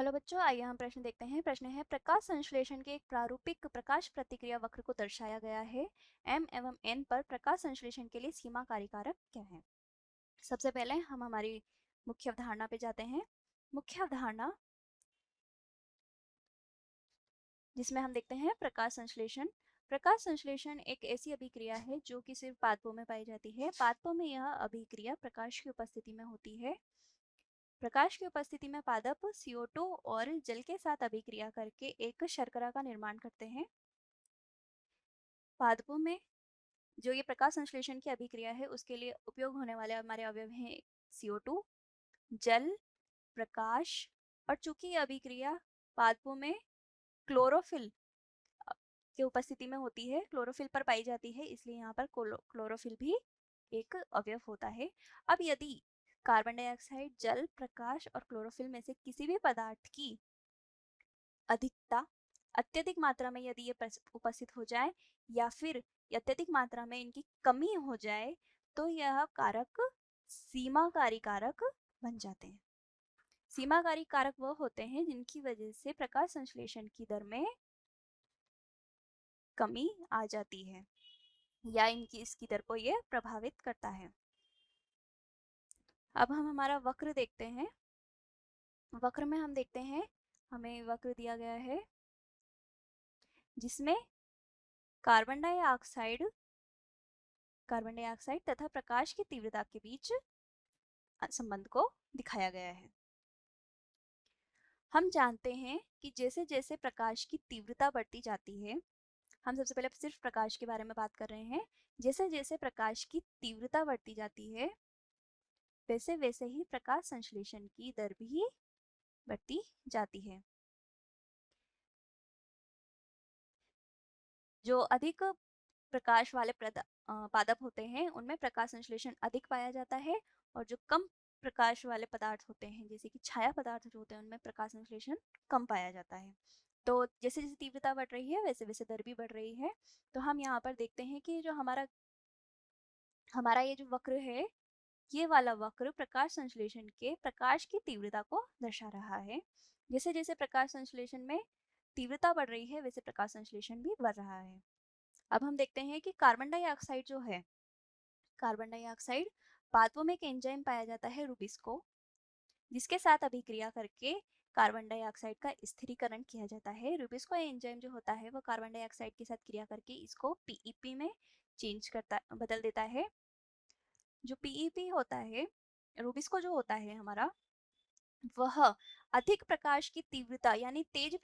Hello बच्चों, आइए हम प्रश्न देखते हैं। प्रश्न है, प्रकाश संश्लेषण के एक प्रारूपिक प्रकाश प्रतिक्रिया वक्र को दर्शाया गया है। m एवं n पर प्रकाश संश्लेषण के लिए सीमा कारक क्या है। सबसे पहले हम हमारी मुख्य अवधारणा पे जाते हैं। मुख्य अवधारणा जिसमें हम देखते हैं प्रकाश संश्लेषण। प्रकाश संश्लेषण एक ऐसी अभिक्रिया है जो कि सिर्फ पादपों में पाई जाती है। पादपों में यह अभिक्रिया प्रकाश की उपस्थिति में होती है। प्रकाश की उपस्थिति में पादप CO2 और जल के साथ अभिक्रिया करके एक शर्करा का निर्माण करते हैं। पादपों में जो ये प्रकाश संश्लेषण की अभिक्रिया है उसके लिए उपयोग होने वाले हमारे अवयव हैं CO2, जल, प्रकाश, और चूंकि ये अभिक्रिया पादपों में क्लोरोफिल की उपस्थिति में होती है, क्लोरोफिल पर पाई जाती है, इसलिए यहाँ पर क्लोरोफिल भी एक अवयव होता है। अब यदि कार्बन डाइऑक्साइड, जल, प्रकाश और क्लोरोफिल में से किसी भी पदार्थ की अधिकता अत्यधिक मात्रा में यदि ये उपस्थित हो जाए या फिर अत्यधिक मात्रा में इनकी कमी हो जाए तो यह कारक सीमाकारी कारक बन जाते हैं। सीमाकारी कारक वह होते हैं जिनकी वजह से प्रकाश संश्लेषण की दर में कमी आ जाती है या इसकी दर को ये प्रभावित करता है। अब हम हमारा वक्र देखते हैं। वक्र में हम देखते हैं, हमें वक्र दिया गया है जिसमें कार्बन डाइऑक्साइड तथा प्रकाश की तीव्रता के बीच संबंध को दिखाया गया है। हम जानते हैं कि जैसे जैसे प्रकाश की तीव्रता बढ़ती जाती है, हम सबसे पहले सिर्फ प्रकाश के बारे में बात कर रहे हैं। जैसे जैसे प्रकाश की तीव्रता बढ़ती जाती है वैसे वैसे ही प्रकाश संश्लेषण की दर भी बढ़ती जाती है। जो अधिक प्रकाश वाले पादप होते हैं उनमें प्रकाश संश्लेषण अधिक पाया जाता है, और जो कम प्रकाश वाले पदार्थ होते हैं जैसे कि छाया पदार्थ जो होते हैं उनमें प्रकाश संश्लेषण कम पाया जाता है। तो जैसे जैसे तीव्रता बढ़ रही है वैसे वैसे दर भी बढ़ रही है। तो हम यहाँ पर देखते हैं कि जो हमारा ये जो वक्र है, ये वाला वक्र प्रकाश संश्लेषण के प्रकाश की तीव्रता को दर्शा रहा है। जैसे जैसे प्रकाश संश्लेषण में तीव्रता बढ़ रही है वैसे प्रकाश संश्लेषण भी बढ़ रहा है। अब हम देखते हैं कि कार्बन डाइऑक्साइड जो है, कार्बन डाइऑक्साइड पादपों में एक एंजाइम पाया जाता है रुबिस्को, जिसके साथ अभिक्रिया करके कार्बन डाइऑक्साइड का स्थिरीकरण किया जाता है। रुबिस्को एंजाइम जो होता है वो कार्बन डाइऑक्साइड के साथ क्रिया करके इसको पीईपी में बदल देता है। जो पीईपी होता है, रुबिस्को जो होता है हमारा, वह अधिक प्रकाश की तीव्रता यानी तेज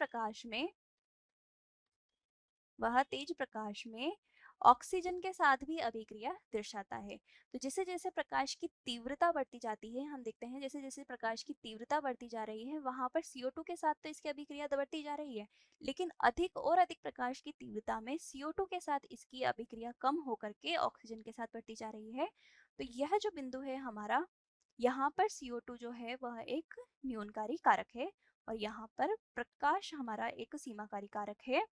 प्रकाश में ऑक्सीजन के साथ भी अभिक्रिया दर्शाता है। तो जैसे जैसे प्रकाश की तीव्रता बढ़ती जाती है, हम देखते हैं जैसे जैसे प्रकाश की तीव्रता बढ़ती जा रही है वहां पर CO2 के साथ तो इसकी अभिक्रिया बढ़ती जा रही है, लेकिन अधिक और अधिक प्रकाश की तीव्रता में CO2 के साथ इसकी अभिक्रिया कम होकर के ऑक्सीजन के साथ बढ़ती जा रही है। तो यह जो बिंदु है हमारा, यहाँ पर CO2 जो है वह एक न्यूनकारी कारक है और यहाँ पर प्रकाश हमारा एक सीमाकारी कारक है।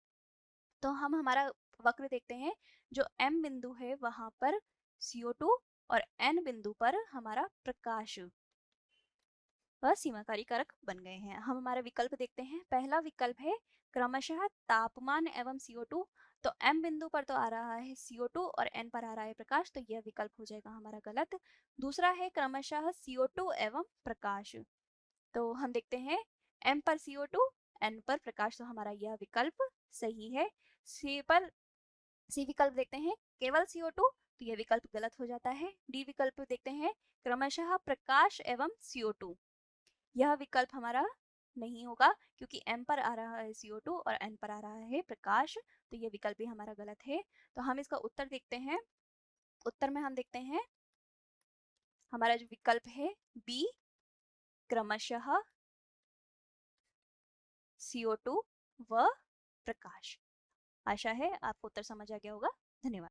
तो हम हमारा वक्र देखते हैं, जो M बिंदु है वहां पर CO2 और N बिंदु पर हमारा प्रकाश वह सीमाकारी कारक बन गए हैं। हम हमारा विकल्प देखते हैं। पहला विकल्प है क्रमशः तापमान एवं CO2, तो M बिंदु पर तो आ रहा है CO2 और N पर आ रहा है प्रकाश, तो यह विकल्प हो जाएगा हमारा गलत। दूसरा है क्रमशः CO2 एवं प्रकाश, तो हम देखते हैं M पर CO2, N पर प्रकाश, तो हमारा यह विकल्प सही है। सी विकल्प देखते हैं केवल CO2, तो यह विकल्प गलत हो जाता है। डी विकल्प देखते हैं क्रमशः प्रकाश एवं CO2, यह विकल्प हमारा नहीं होगा क्योंकि M पर आ रहा है CO2 और N पर आ रहा है प्रकाश, तो यह विकल्प भी हमारा गलत है। तो हम इसका उत्तर देखते हैं। उत्तर में हम देखते हैं हमारा जो विकल्प है बी, क्रमशः CO2 व प्रकाश। आशा है आपको उत्तर समझ आ गया होगा। धन्यवाद।